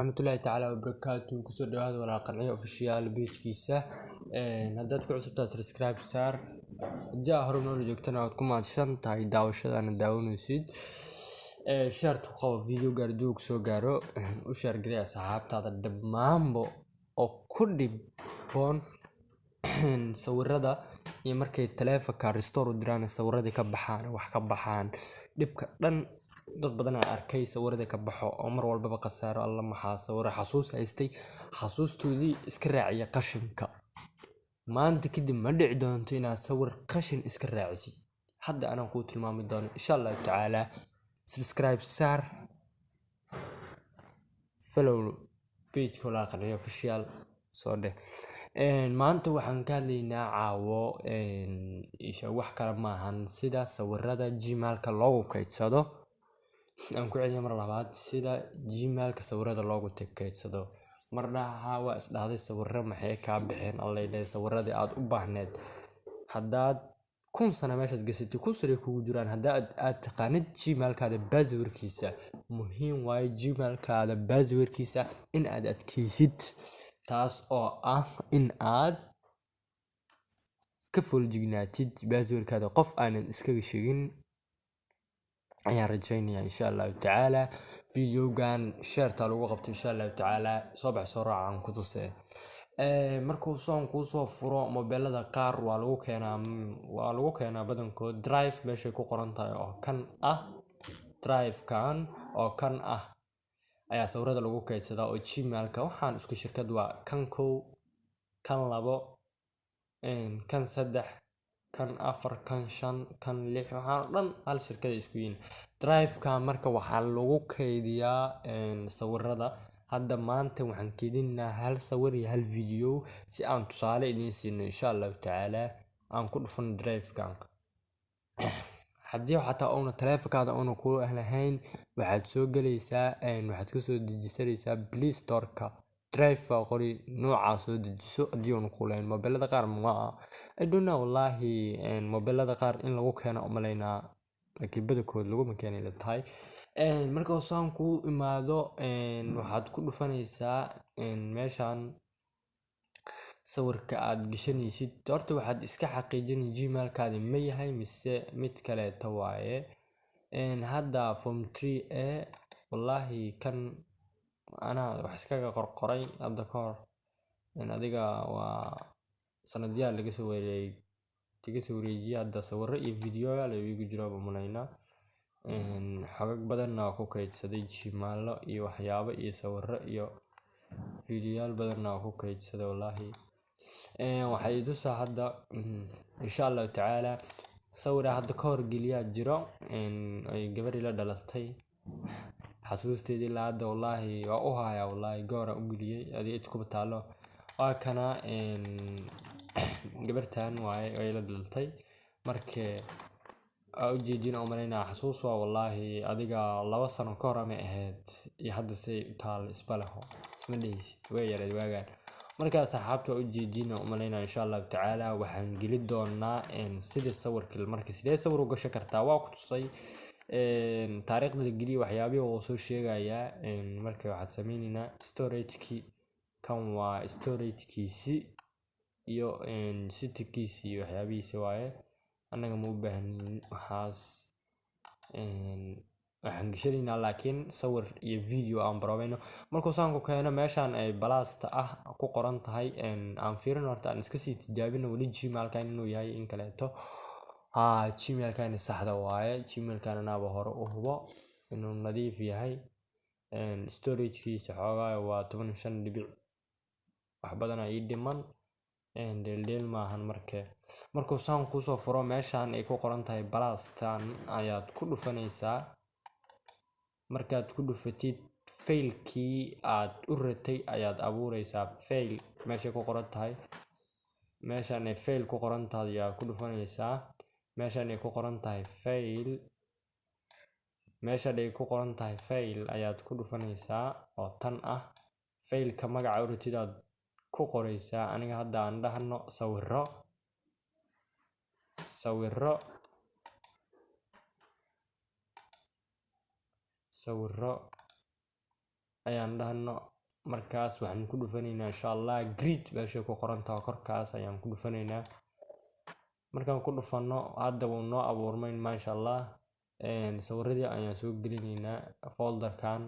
warahmatullahi ta'ala wabarakatuh kusoo dhawaada walaaqanyo official page-kiisa haddaad ku cusubtahay subscribe saar jaa hore noo joogtana waad ku mahadsan tahay daawashadana daawanaysid share tu qabo video gaarduug soo gaaro u share gareey asxaabtaada dhammaanbo oo ku dhibboon sawirada iyo markay taleefanka restore u diraan sawiradii ka baxaan wax ka baxaan dhibka dhan dad badan arkay sawirada ka baxo oo mar walba qasaaro alla maxaa sawir xasuus haystay xasuustoodii iska raaciya qashinka maanta kadib ma dhici doonto inaad sawir qashin iska raacisid hadda anaan ku tilmaami doono insha Allah taala subscribe saar follow page walaaqanyo official soo dheh maanta waxaan ka hadlaynaa caawo isha wax kale maahan sida sawirada gmail-ka loogu kaydsado aan ku celiyo mar labaad sida gmail-ka sawirada loogu kaydsado marna waa isdhahday sawirro maxay ka bixeen allay leeyahay sawiradii aad u baahneed haddaad 1000 sano meeshaas gasatay ku sare kugu jiraan aad taqaanid gmail-kaada password-kiisa muhiim waaye gmail-kaada password-kiisa in aad adkaysid taas oo ah in aad ka foolajignaatid password-kaada qof aanan iskaga sheegin ayaan rajaynayaa insha Allah taala video-gan share ta lagu qabto insha Allah taala soo bax soo raacaan ku tusay markuu soo ku soo furo mobilada qaar waa lagu keenaa badankood drive meesha ku qoran tahay oo kan ah drive kan oo kan ah ayaa sawirada lagu kaydsadaa oo gmail-ka waxaan isku shirkad waa kan 1 kan 2 kan 3 kan 4 kan 5 kan 6 waxaan dhan hal shirkad isku yihiin drive-ka marka waxaa lagu kaydiyaa sawirada hadda maanta waxaan keedinaa hal sawir iyo hal video si aan tusaale idin siino insha Allah taala aan ku dhufan drive-kan haddii xataa oona taleefankaada oona ku ahlayn waxaad soo galaysaa waxaad ka soo dejisanaysaa Play Store-ka drive qori nooca soo dejiso haddii oona ku lahayn mobilada qaar ma I don't know wallahi mobilada qaar in lagu keeno umaleynaa laakiin badakood lagu ma keenay la tahay marka saan ku imaado waxaad ku dhufanaysaa meeshan sawirka aad gashanaysid horta waxaad iska xaqiijin gmail-kaada ma yahay mise mid kale tawaaye hadda form 3A wallahi kan ana wax iskaga qorqoray hadda ka hor adiga waa sanadyaal laga soo wareejiyay hadda sawirro iyo video la igu jiro umaleynaa xogag badan oo ku kaydsaday gmail iyo waxyaabo iyo sawirro iyo video badan oo ku kaydsaday wallahi waxay tusaa hadda insha Allah taala sawir hadda ka hor geliya jiro ay gabar ila dhalatay xasuusteedii la hadda wallahi waa u haya wallahi goora u geliyay adii ku taalo waa kana gabartan ay la dhalatay markii u jeedin oo mareynaa xasuus waa wallahi adiga 2 sano ka hor ama ahayd iyo hadda say u taal isbalaho isma dhaysid way yareed waagaan marka saxaabta u jeedin oo mareynaa insha Allah taala waxaan geli doonaa sida sawirka markii sidee sawir u gasho kartaa waa ku tusay taariikhda la geliyo waxyaabaha oo soo sheegaya markii waxaad sameynayna storage-ki kan waa storage-kiisi iyo city-kiisi waxyaabihiisa waaye anaga ma u baahnin waxaas waxaan gashanayna laakiin sawir iyo video aan baroweyno markuu saan ku keeno meeshan ay balasta ah ku qoran tahay aan fiirin horta aan iska sii tijaabino wali gmail-ka inuu yahay in kaleeto gmail-ka saxda waaye gmail-ka anaba hore u hubo inuu nadiif yahay storage-kiisa xoogaa waa 15 dhibic wax badan ay dhiman deel maahan markuu saan ku soo furo meeshan ay ku qoran tahay balastan ayaad ku dhufanaysaa markaad ku dhufatid failkii aad u ratay ayaad abuuraysaa fail meesha ku qoran tahay meeshan ay fail ku qoran tahay ayaad ku dhufanaysaa meeshan ay ku qoran tahay fail meeshan ay ku qoran tahay fail ayaad ku dhufanaysaa oo tan ah failka magaca u ratid aad ku qoraysaa aniga hadda aan dhahno sawirro ayaan dhahno markaas waxaan ku dhufanaynaa insha Allah grid meesha ku qoran tahay korkaas ayaan ku dhufanaynaa. markaan ku dhufano hadda wuu noo abuurmay maasha Allah. sawiradii ayaan soo gelinaynaa folderkan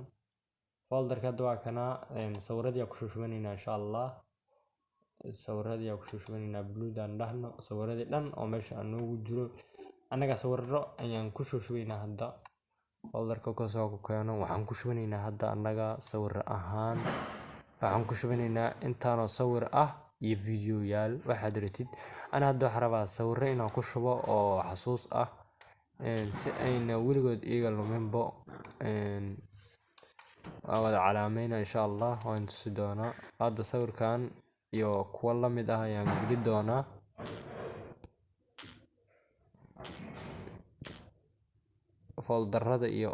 hadda waa kana. sawiradii ku shushubanaynaa insha Allah. sawiradii ku shushubanaynaa buluud aan dhahno sawiradii dhan oo meesha aan noogu jiro anaga sawirro ayaan ku shushubaynaa hadda. folderka kasoo ku keeno waxaan ku shubanaynaa hadda anaga sawir ahaan waxaan ku shubanaynaa intaanoo sawir ah iyo video yaal waxaad ratid. ana hadda waxaan rabaa sawirro inaan ku shubo oo xasuus ah si ayna weligood iyaga luminbo. waa wada calaameynaa insha Allah waan tusi doonaa. hadda sawirkan iyo kuwa la mid ah ayaan geli doonaa. folderada iyo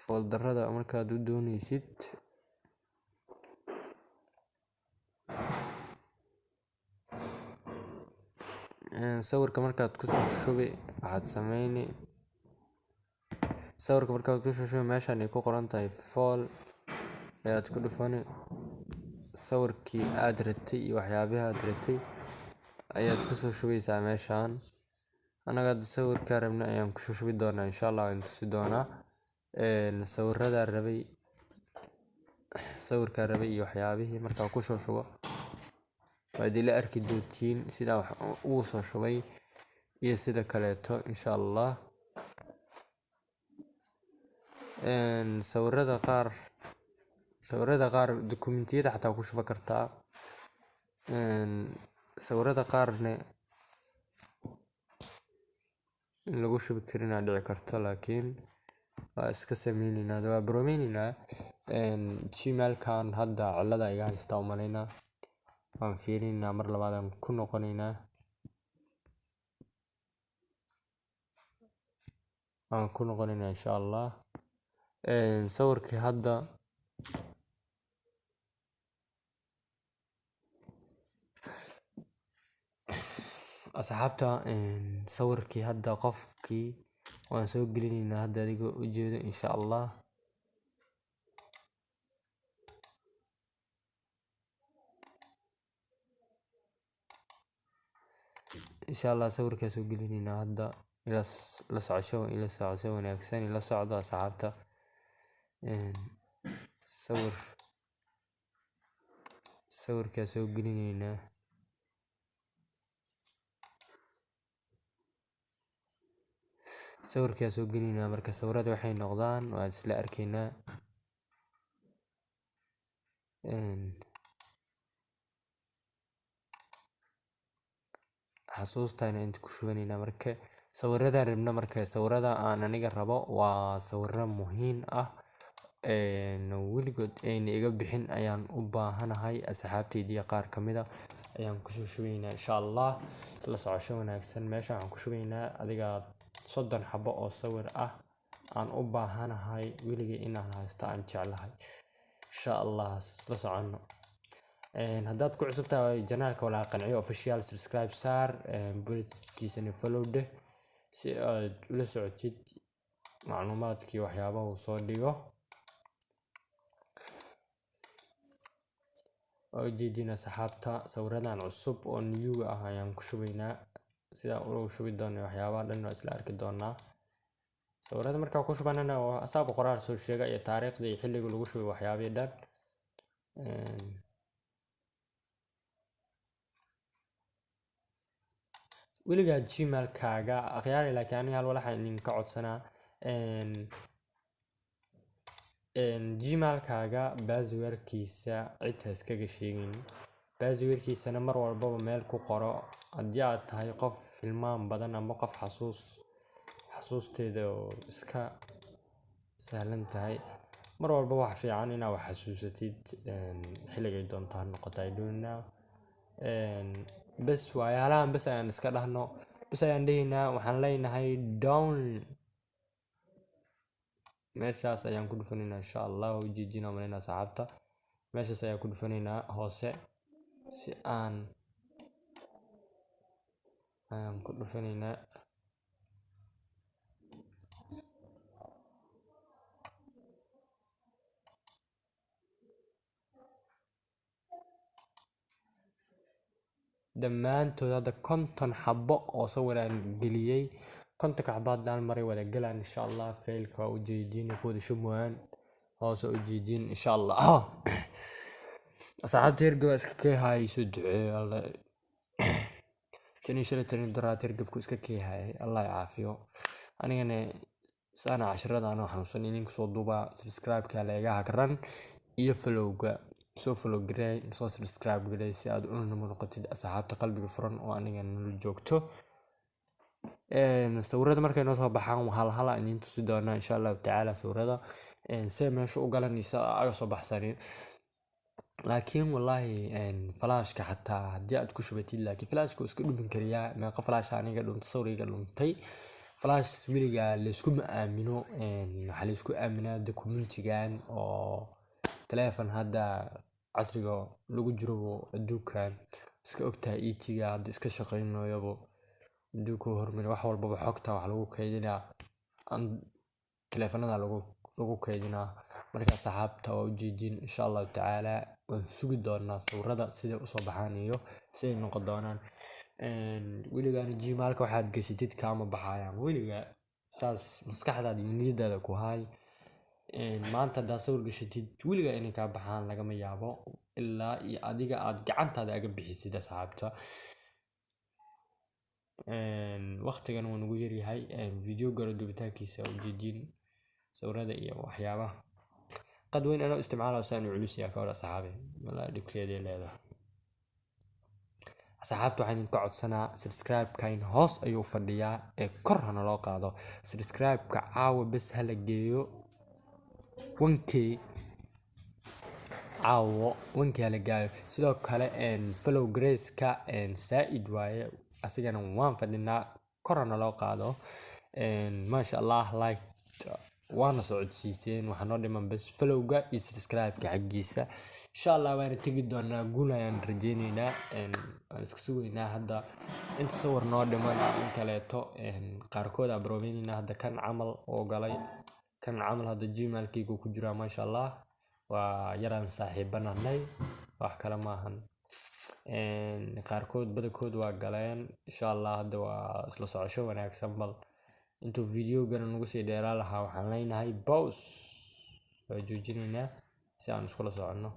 folderada markaad u doonaysid sawirka markaad ku soo shubi waxaad sameyni sawirka markaad ku soo shubi meeshan ay ku qoran tahay fol ayaad ku dhufani. sawirkii aad ratay iyo waxyaabaha aad ratay ayaad ku soo shubaysaa meeshan. anaga sawirka rabna ayaan ku soo shubi doonaa insha Allah waan tusi doonaa. sawirada rabay iyo waxyaabihii markaa ku soo shubo waad ila arki doontiin sida wax uu soo shubay iyo sida kaleeto insha Allah. sawirada qaar dokumentiyada xataa ku shuba kartaa. sawirada qaarne in lagu shubi karin ayaa dhici karta laakiin waa iska sameynaynaa waa bromeynaa. gmailkan hadda cilada iga haysta u malaynaa waan fiirinaynaa mar labaad aan ku noqonaynaa. insha Allah. sawirkii hadda asxaabta sawirkii hadda qofkii waan soo gelinaynaa hadda adigoo u jeedo insha Allah. sawirkaa soo gelinaynaa hadda ila socosho wanaagsan ila socdo asxaabta. sawirkaa soo gelinaynaa marka sawirada waxay noqdaan waan isla arkaynaa. xasuustayna inta ku shubanaynaa marka sawirada rabna marka sawirada aan aniga rabo waa sawirro muhiim ah weligood ayna iga bixin ayaan u baahanahay. asxaabtayda qaar kamid ah ayaan ku soo shubaynaa insha Allah. isla socosho wanaagsan meesha waxaan ku shubaynaa adiga 30 xabo oo sawir ah aan u baahanahay weligay inaan haysto aan jeclahay insha Allah. isla socono. haddaad ku cusub tahay janaalka walaal qanciyo official subscribe saar bulshadiisana follow dheh si aad ula socotid macluumaadkii waxyaabaha uu soo dhigo. ujeedina saxaabta sawiradan cusub oo new ah ayaan ku shubaynaa sida uu shubi doono waxyaabaha dhan waa isla arki doonaa. sawirada markaa ku shubanana waa asaab qoraal soo sheega iyo taariikhda iyo xilliga lagu shubay waxyaabaha dhan. weligaa gmailkaaga akhyaari laakiin aniga hal waxaan idinka codsanaa gmailkaaga passwordkiisa cid ha iskaga sheegin. passwordkiisana mar walbaba meel ku qoro haddii aad tahay qof hilmaan badan ama qof xasuusteeda oo iska sahlan tahay. mar walba wax fiican inaad wax xasuusatid xilligay doonto ha noqoto I don't know. bas waxyaalahan bas ayaan iska dhahno bas ayaan dhahaynaa waxaan leenahay down meeshaas ayaan ku dhufanaynaa insha Allah. ujeedina malaynaa saxaabta meeshaas ayaan ku dhufanaynaa hoose si aan ku dhufanaynaa dhammaantood hadda 50 xabo oo sawiraan geliyay 50 xabo haddaan maray wada galaan insha Allah faylka u jeedin ku wada shumwaan hoos u jeedin insha Allah asxaabta ergo iska keehay soo duceeyo Allah tani shalay daraad ergabku iska keehay Allah caafiyo anigana sana 10 aan xanuunsan inaan soo duuba subscribe ka leeyahay hagran iyo followga soo follow garay soo subscribe garay si aad u noqotid asxaabta qalbiga furan oo aniga nala joogto sawirada markay noo soo baxaan hal aan tusi doonaa insha Allah taala sawirada si meesha u galanaysa aga soo baxsaneen laakiin wallahi flashka hataa hadii aad ku shubatid laakiin flashka iska dhumin kariya meeqa flash aniga dhunta sawiriga dhuntay flash wiliga la isku aamino waxa la isku aaminaa documentigan oo telefoon hadda casriga lagu jiro adduunkan iska ogtaa ET-ga hadda iska shaqeynayo adduunka hormar wax walba xogta wax lagu kaydinaa telefoonada lagu kaydinaa marka saxaabta oo ujeedin insha Allah taala waan sugi doonaa sawirada sida u soo baxaan iyo sida noqon doonaan wiligaan Gmail-ka waxaad gashatid kama baxayaan wiliga saas maskaxdaada iyo niyadaada ku hay maanta da sawir gashatid wiliga inay ka baxaan lagama yaabo ilaa iyo adiga aad gacantaada aga bixisid asxaabta waqtigan uu nagu yar yahay video garo dubitaankiisa ujeedin sawirada iyo waxyaabaha qad weyn ana isticmaalo saan u culus yaa ka hor asxaabi wala dhibkeeda leedahay asxaabta waxaan ka codsanaa subscribe kain hoos ayuu fadhiyaa ee kor hana loo qaado subscribe ka caawa bas hala geeyo 1k caawo 1k hala gaayo sidoo kale follow grace ka saaid waaye asigana waan fadhinaa kor hana loo qaado masha Allah like waana socodsiiseen waxa noo dhiman bas followga iyo subscribe-ka xaqiisa insha Allah waan tagi doonaa guulayaan rajeyneynaa iska sugeynaa hadda inta sawir noo dhiman in kaleeto qaarkood aan baroobeynaa hadda kan camal oo galay kan camal hadda Gmail-kaygu ku jira masha Allah waa yaraan saaxiibanahay wax kale ma ahan qaarkood badakood waa galeen insha Allah hadda waa isla socosho wanaagsan bal intuu video gan nagu sii dheeraa lahaa waxaan leenahay pause waa joojinayna si aan iskula socono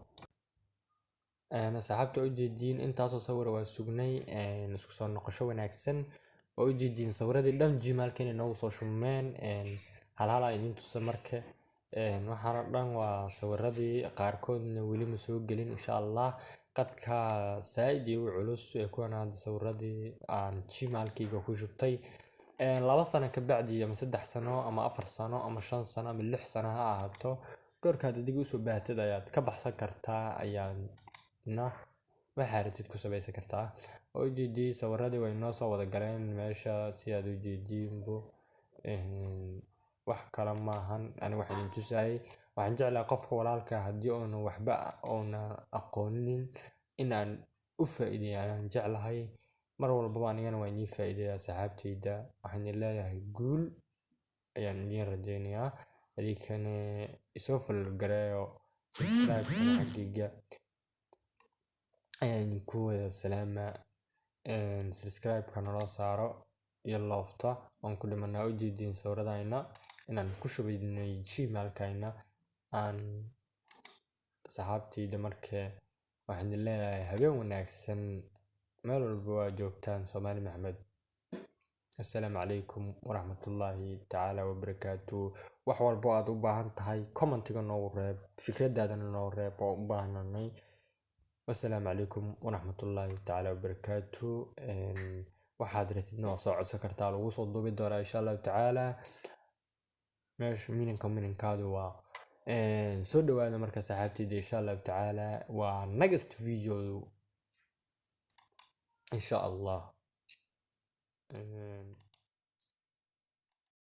saxaabta u jeedin intaas oo sawir waa sugnay isku soo noqosho wanaagsan oo u jeedin sawiradii dhan Gmail-keena nagu soo shumeen hal idin tusa marka waxaan dhan waa sawiradii qaarkoodna weli ma soo gelin insha Allah qadka saaid iyo culus ee kuwana sawiradii aan Gmail-kayga ku shubtay 2 sano ka bacdi ama 3 sano ama 4 sano ama 5 sano ama 6 sano ha ahaato goorkaad adigu u soo baahatid ayaad ka baxsan kartaa ayaana waxa rabtid ku samaysan kartaa oo jeedii sawiradii way noo soo wada galeen meesha si aad u jeedinbo wax kala maahan ani waxaan idin tusay waxaan jeclaa qofka walaalka hadii uu waxba aqoonin inaan u faa'iideeyaan jeclahay mar walba anigana waan idin faa'iideeyaa saxaabtayda waxaan leeyahay guul ayaan idin rajeynayaa adikana isoo follow gareeyo subscribe xaqiiga ayaan ku wada salaama subscribe kana loo saaro iyo loofta aan ku dhimanaa u jeedin sawiradaayna inaan ku shubaynay Gmail-kayna aan saxaabtayda markee waxaan leeyahay habeen wanaagsan meel walba waa joogtaan Soomaali Maxamed assalaamu calaykum waraxmatullaahi tacaala wabarakaatuh wax walba aad u baahan tahay commentiga noogu reeb fikradaadana noo reeb oo u baahnanay assalaamu calaykum waraxmatullaahi tacaala wabarakaatuh waxaad rabtidna waa soo codsan kartaa lagu soo duubi doonaa insha Allah tacaala meesha minankaadu waa soo dhawaada marka saxaabtayda insha Allah tacaala waa next video إن شاء الله